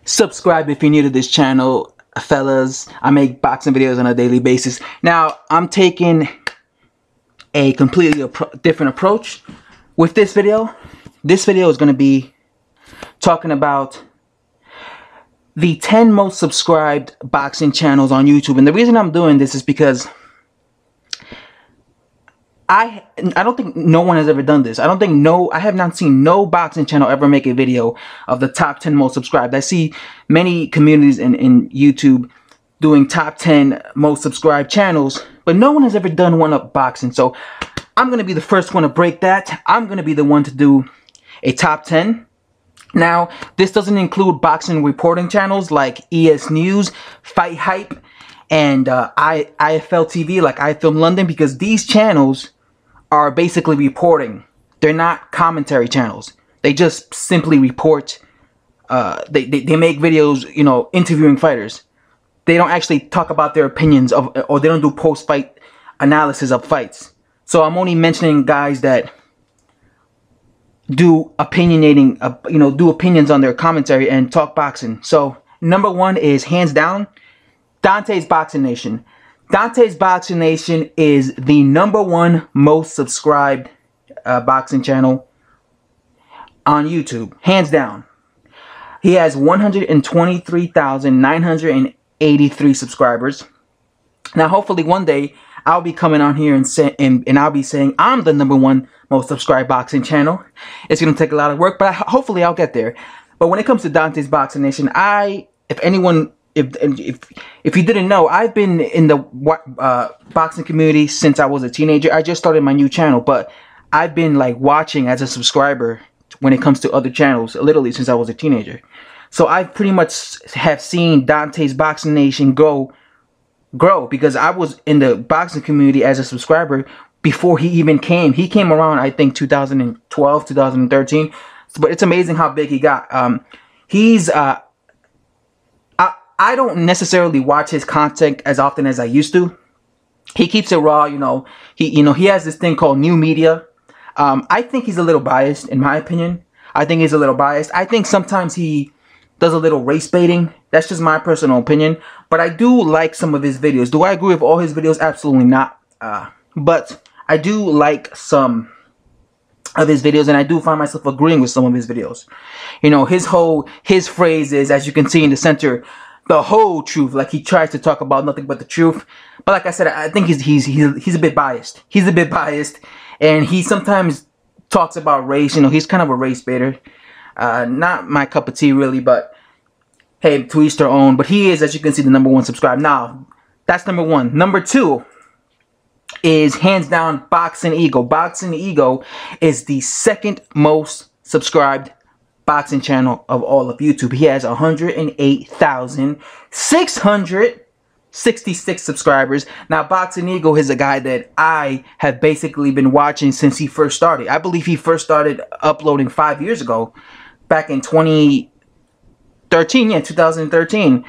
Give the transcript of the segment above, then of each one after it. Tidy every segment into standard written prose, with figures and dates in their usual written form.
Subscribe if you're new to this channel, fellas. I make boxing videos on a daily basis. Now, I'm taking a completely different approach with this video. This video is going to be talking about the 10 most subscribed boxing channels on YouTube. And the reason I'm doing this is because I don't think no one has ever done this. I have not seen no boxing channel ever make a video of the top 10 most subscribed. I see many communities in YouTube doing top 10 most subscribed channels, but no one has ever done one of boxing. So I'm going to be the first one to break that. I'm going to be the one to do a top 10. Now, this doesn't include boxing reporting channels like ES News, Fight Hype, and IFL TV like iFilm London, because these channels are basically reporting. They're not commentary channels. They just simply report. They make videos, you know, interviewing fighters. They don't actually talk about their opinions of, or they don't do post-fight analysis of fights. So I'm only mentioning guys that do opinionating, do opinions on their commentary and talk boxing. So number one is hands down Dante's Boxing Nation. Dante's Boxing Nation is the #1 most subscribed boxing channel on YouTube, hands down. He has 123,983 subscribers. Now, hopefully one day I'll be coming on here and I'll be saying I'm the #1 most subscribed boxing channel. It's gonna take a lot of work, but hopefully I'll get there. But when it comes to Dante's Boxing Nation, if you didn't know, I've been in the boxing community since I was a teenager. I just started my new channel, but I've been like watching as a subscriber when it comes to other channels, literally since I was a teenager. So I pretty much have seen Dante's Boxing Nation grow, because I was in the boxing community as a subscriber before he even came. He came around, I think, 2012, 2013. But it's amazing how big he got. I don't necessarily watch his content as often as I used to. He keeps it raw, He has this thing called new media. I think he's a little biased, in my opinion. I think he's a little biased. I think sometimes he does a little race baiting. That's just my personal opinion. But I do like some of his videos. Do I agree with all his videos? Absolutely not. But I do like some of his videos, and I do find myself agreeing with some of his videos. His phrase is, as you can see in the center, the whole truth. Like, he tries to talk about nothing but the truth. But like I said, I think he's a bit biased. He's a bit biased, and he sometimes talks about race. He's kind of a race baiter. Not my cup of tea, really, but hey, to each their own. But he is, as you can see, the #1 subscribed. Now, that's #1. Number 2 is hands down Boxan Eagle. Boxan Eagle is the second most subscribed boxing channel of all of YouTube. He has 108,666 subscribers. Now, Boxan Eagle is a guy that I have basically been watching since he first started. I believe he first started uploading 5 years ago, back in 2013. Yeah, 2013.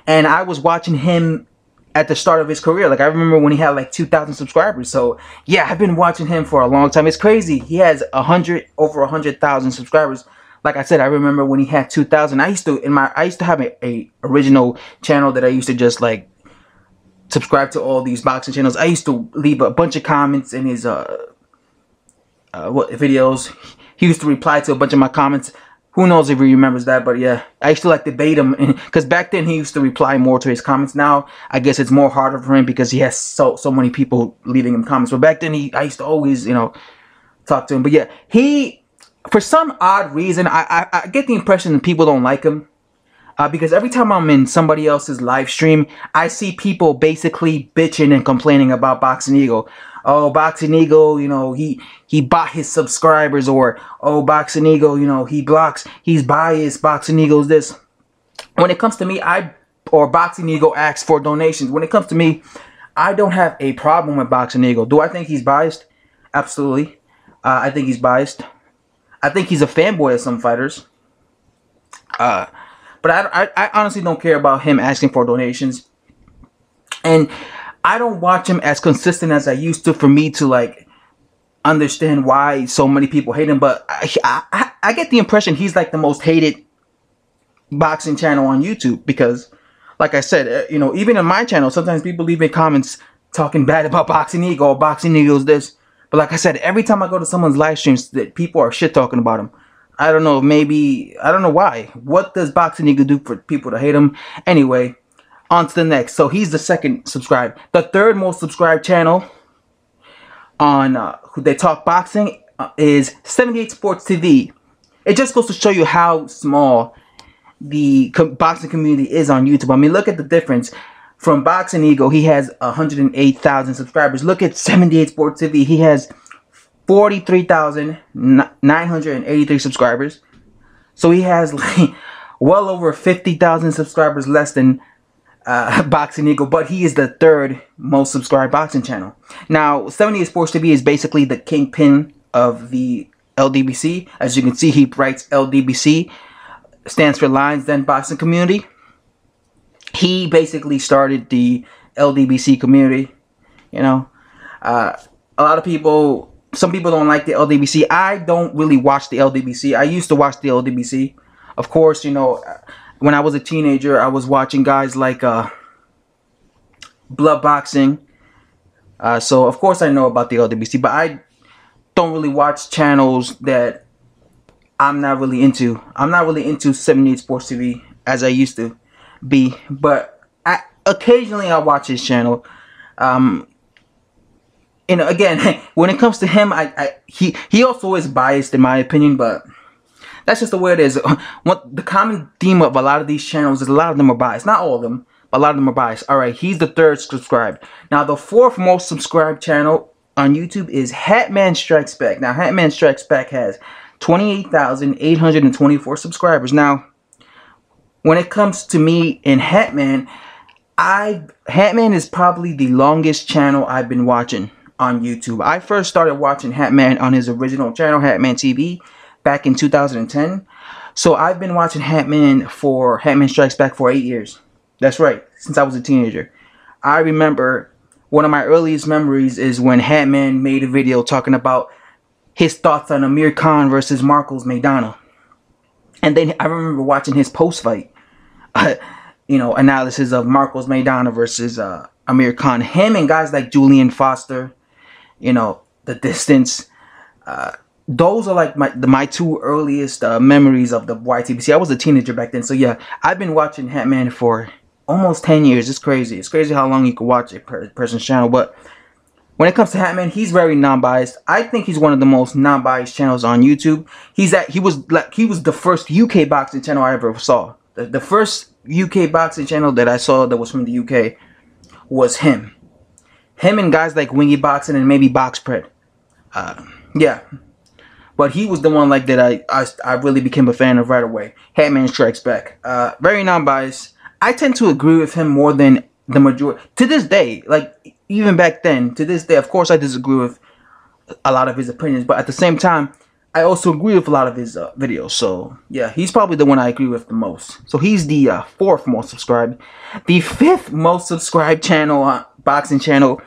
And I was watching him at the start of his career. Like, I remember when he had like 2,000 subscribers. So yeah, I've been watching him for a long time. It's crazy. He has over 100,000 subscribers. Like I said, I remember when he had 2,000. I used to have a original channel that I used to just like subscribe to all these boxing channels. I used to leave a bunch of comments in his videos. He used to reply to a bunch of my comments. Who knows if he remembers that? But yeah, I used to like debate him, because back then he used to reply more to his comments. Now I guess it's more harder for him because he has so many people leaving him comments. But back then I used to always talk to him. But yeah, for some odd reason, I get the impression that people don't like him. Because every time I'm in somebody else's live stream, I see people basically bitching and complaining about Boxan Eagle. Oh, Boxan Eagle, he bought his subscribers. Or, oh, Boxan Eagle, he's biased. Boxan Eagle's this. When it comes to me, or Boxan Eagle asks for donations. When it comes to me, I don't have a problem with Boxan Eagle. Do I think he's biased? Absolutely. I think he's biased. I think he's a fanboy of some fighters. But I honestly don't care about him asking for donations. And I don't watch him as consistent as I used to for me to like understand why so many people hate him. But I get the impression he's like the most hated boxing channel on YouTube, because like I said, you know, even in my channel, sometimes people leave me comments talking bad about Boxan Eagle, or Boxan Eagle's this. But like I said, every time I go to someone's live streams, that people are shit talking about him. I don't know, maybe, I don't know why. What does Boxan Eagle do for people to hate him? Anyway, on to the next. So he's the second subscribed. The third most subscribed channel on who they talk boxing is 78 Sports TV. It just goes to show you how small the boxing community is on YouTube. I mean, look at the difference. From Boxan Eagle, he has 108,000 subscribers. Look at 78 Sports TV. He has 43,983 subscribers. So he has like well over 50,000 subscribers less than Boxan Eagle, but he is the third most subscribed boxing channel. Now, 78 Sports TV is basically the kingpin of the LDBC. As you can see, he writes LDBC, stands for Lions Den Boxing Community. He basically started the LDBC community, you know. A lot of people, some people don't like the LDBC. I don't really watch the LDBC. I used to watch the LDBC. Of course, you know, when I was a teenager, I was watching guys like Blood Boxing. So, of course, I know about the LDBC. But I don't really watch channels that I'm not really into. I'm not really into 78 Sports TV as I used to be, but occasionally I watch his channel. You know, again, when it comes to him, he also is biased in my opinion, but that's just the way it is. What the common theme of a lot of these channels is, a lot of them are biased. Not all of them, but a lot of them are biased. All right, he's the third subscribed. Now, the fourth most subscribed channel on YouTube is Hatman Strikes Back. Now, Hatman Strikes Back has 28,824 subscribers. Now, when it comes to me and Hatman, Hatman is probably the longest channel I've been watching on YouTube. I first started watching Hatman on his original channel, Hatman TV, back in 2010. So I've been watching Hatman Strikes Back for 8 years. That's right, since I was a teenager. I remember one of my earliest memories is when Hatman made a video talking about his thoughts on Amir Khan versus Marcos Maidana. And then I remember watching his post-fight, you know, analysis of Marcos Maidana versus Amir Khan. Him and guys like Julian Foster, you know, The Distance. Those are like my two earliest memories of the YTBC. I was a teenager back then. So yeah, I've been watching Hatman for almost 10 years. It's crazy. It's crazy how long you can watch a person's channel. But when it comes to Hatman, he's very non-biased. I think he's one of the most non-biased channels on YouTube. He was the first UK boxing channel I ever saw. The first UK boxing channel that I saw that was from the UK was him. Him and guys like Winky Boxing and maybe Boxpred. Yeah. But he was the one like that I really became a fan of right away. Hatman Strikes Back. Very non-biased. I tend to agree with him more than the majority. To this day, like even back then, to this day, of course I disagree with a lot of his opinions. But at the same time, I also agree with a lot of his videos. So yeah, he's probably the one I agree with the most. So he's the fourth most subscribed. The fifth most subscribed channel, boxing channel.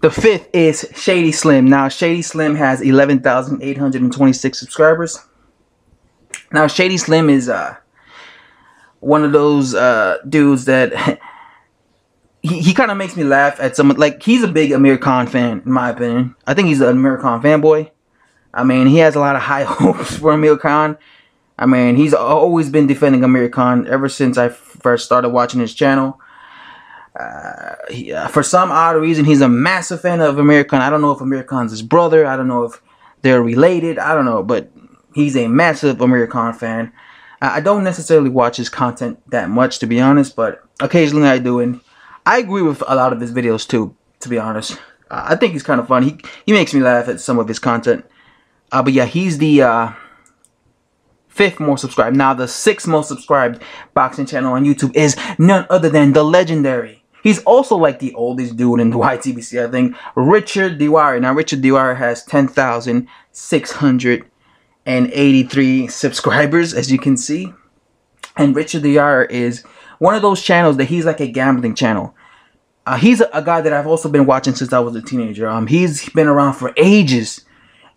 The fifth is Shady Slim. Now, Shady Slim has 11,826 subscribers. Now, Shady Slim is one of those dudes that he kind of makes me laugh at some. Like, he's a big Amir Khan fan, in my opinion. I think he's an Amir Khan fanboy. I mean, he has a lot of high hopes for Amir Khan. I mean, he's always been defending Amir Khan ever since I first started watching his channel. For some odd reason, he's a massive fan of Amir Khan. I don't know if Amir Khan's his brother. I don't know if they're related. I don't know, but he's a massive Amir Khan fan. I don't necessarily watch his content that much, to be honest, but occasionally I do, and I agree with a lot of his videos too, to be honest. I think he's kind of fun. He makes me laugh at some of his content. But yeah, he's the fifth most subscribed. Now, the sixth most subscribed boxing channel on YouTube is none other than the legendary. He's also like the oldest dude in the YTBC, I think, Richard Dyer. Now, Richard Dyer has 10,683 subscribers, as you can see. And Richard Dyer is one of those channels that he's like a gambling channel. He's a guy that I've also been watching since I was a teenager. He's been around for ages.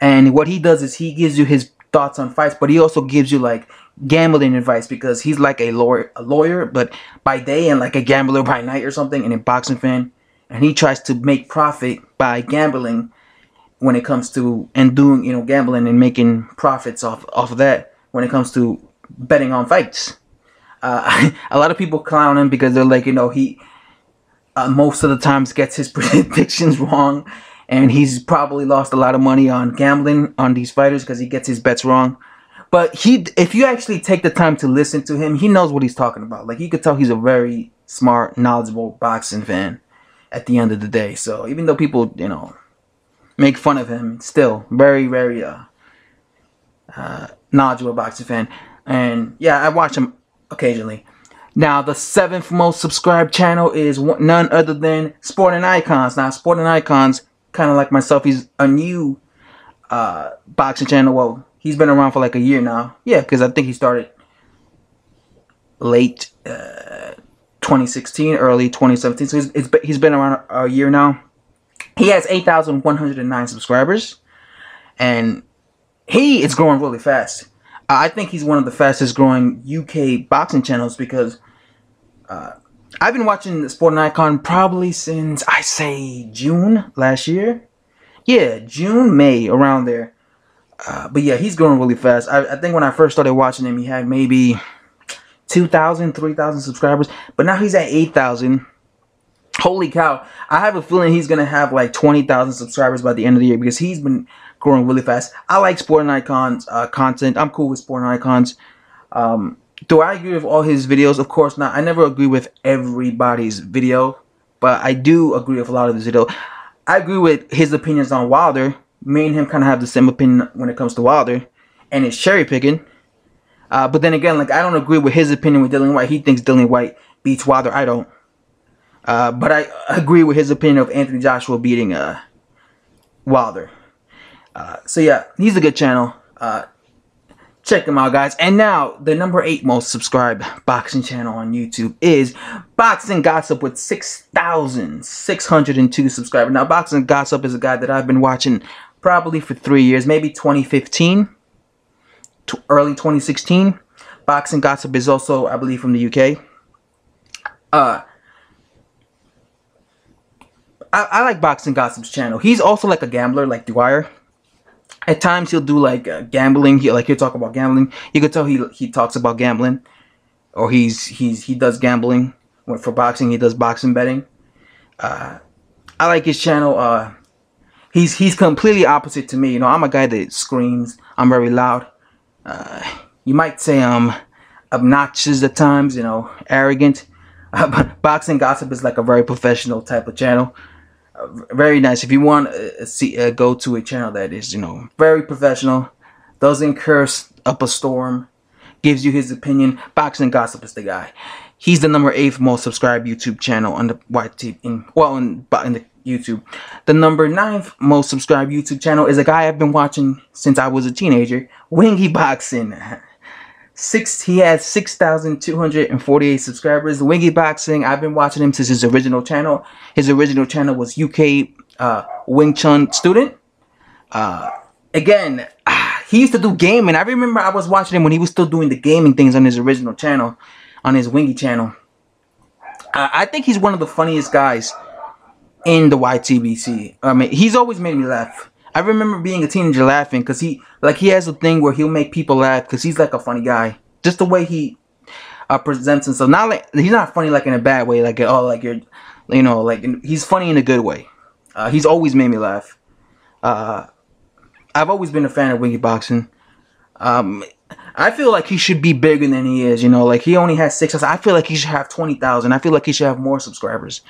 And what he does is he gives you his thoughts on fights, but he also gives you like gambling advice, because he's like a lawyer, but by day, and like a gambler by night or something, and a boxing fan. And he tries to make profit by gambling when it comes to, and doing, you know, gambling and making profits off of that when it comes to betting on fights. A lot of people clown him because they're like, you know, he most of the times gets his predictions wrong, and he's probably lost a lot of money on gambling on these fighters because he gets his bets wrong. But if you actually take the time to listen to him, he knows what he's talking about. Like, you could tell he's a very smart, knowledgeable boxing fan at the end of the day. So even though people, you know, make fun of him, still very, very knowledgeable boxing fan. And yeah, I watch him occasionally. Now, the 7th most subscribed channel is none other than Sporting Icons. Now, Sporting Icons, kind of like myself, he's a new boxing channel. Well, he's been around for like a year now. Yeah, because I think he started late 2016, early 2017. So he's been around a year now. He has 8,109 subscribers, and he is growing really fast. I think he's one of the fastest growing UK boxing channels, because I've been watching the Sporting Icon probably since, I say, June last year. Yeah, June, May, around there. But yeah, he's growing really fast. I think when I first started watching him, he had maybe 2,000, 3,000 subscribers. But now he's at 8,000. Holy cow. I have a feeling he's going to have like 20,000 subscribers by the end of the year, because he's been growing really fast. I like Sporting Icons content. I'm cool with Sporting Icons. Do I agree with all his videos? Of course not. I never agree with everybody's video, but I do agree with a lot of his videos. I agree with his opinions on Wilder. Me and him kind of have the same opinion when it comes to Wilder, and it's cherry picking. But then again, like, I don't agree with his opinion with Dillian Whyte. He thinks Dillian Whyte beats Wilder. I don't. But I agree with his opinion of Anthony Joshua beating Wilder. So yeah, he's a good channel. Check him out, guys. And now, the number 8 most subscribed boxing channel on YouTube is Boxing Gossip, with 6,602 subscribers. Now, Boxing Gossip is a guy that I've been watching probably for 3 years, maybe 2015 to early 2016. Boxing Gossip is also, I believe, from the UK. I like Boxing Gossip's channel. He's also like a gambler, like Dyer. At times he'll do like gambling. He'll talk about gambling. You could tell he talks about gambling, or he does gambling. For boxing, he does boxing betting. I like his channel. He's completely opposite to me. You know, I'm a guy that screams. I'm very loud. You might say I'm obnoxious at times. You know, arrogant. But Boxing Gossip is like a very professional type of channel. Very nice. If you want to go to a channel that is, you know, very professional, doesn't curse up a storm, gives you his opinion, Boxing Gossip is the guy. He's the number 8th most subscribed YouTube channel on the YT in the YouTube. The number 9th most subscribed YouTube channel is a guy I've been watching since I was a teenager, Winky Boxing. He has 6,248 subscribers. Winky Boxing, I've been watching him since his original channel. His original channel was UK Wing Chun student. Again, he used to do gaming. I remember I was watching him when he was still doing the gaming things on his original channel, on his Winky channel. I think he's one of the funniest guys in the YTBC. I mean, he's always made me laugh. I remember being a teenager laughing because he has a thing where he'll make people laugh because he's like a funny guy. Just the way he presents himself. Not like, he's not funny like in a bad way, like, oh, like you're, you know, like, he's funny in a good way. He's always made me laugh. I've always been a fan of Winky Boxing. I feel like he should be bigger than he is, you know, like he only has 6. I feel like he should have 20,000. I feel like he should have more subscribers.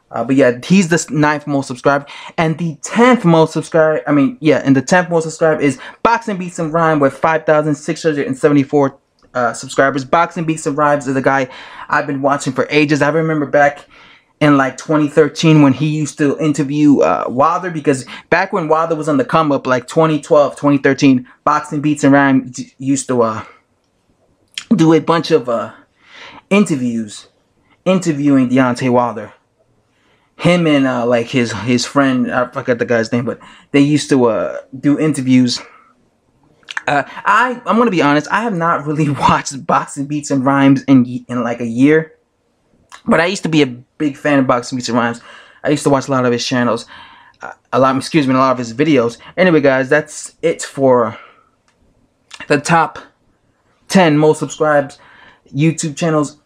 But yeah, he's the 9th most subscribed. And the 10th most subscribed, and the 10th most subscribed is Boxing Beats and Rhyme with 5,674 subscribers. Boxing Beats and Rhymes is a guy I've been watching for ages. I remember back in like 2013 when he used to interview Wilder, because back when Wilder was on the come up, like 2012, 2013, Boxing Beats and Rhyme used to do a bunch of interviewing Deontay Wilder. Him and like his friend, I forgot the guy's name, but they used to do interviews I'm gonna be honest. I have not really watched Boxing Beats and Rhymes in like a year, but I used to be a big fan of Boxing Beats and Rhymes. I used to watch a lot of his channels, a lot of his videos. Anyway, guys, that's it for the top 10 most subscribed YouTube channels.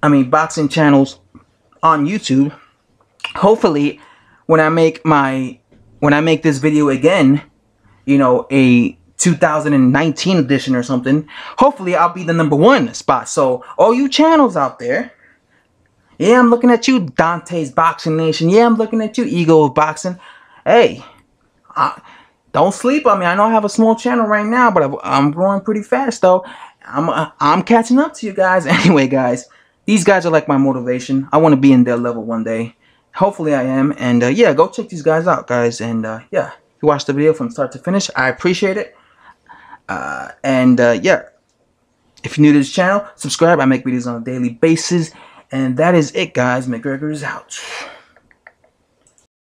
I mean, boxing channels on YouTube. Hopefully, when I make this video again, you know, a 2019 edition or something, hopefully I'll be the #1 spot. So all you channels out there, yeah, I'm looking at you, Dante's Boxing Nation. Yeah, I'm looking at you, Eagle of Boxing. Hey, don't sleep on me. I know I have a small channel right now, but I'm growing pretty fast though. I'm catching up to you guys. Anyway, guys, these guys are like my motivation. I want to be in their level one day. Hopefully I am. And yeah, go check these guys out, guys. And yeah, if you watched the video from start to finish, I appreciate it. Yeah, if you're new to this channel, subscribe. I make videos on a daily basis. And that is it, guys. McGregor is out.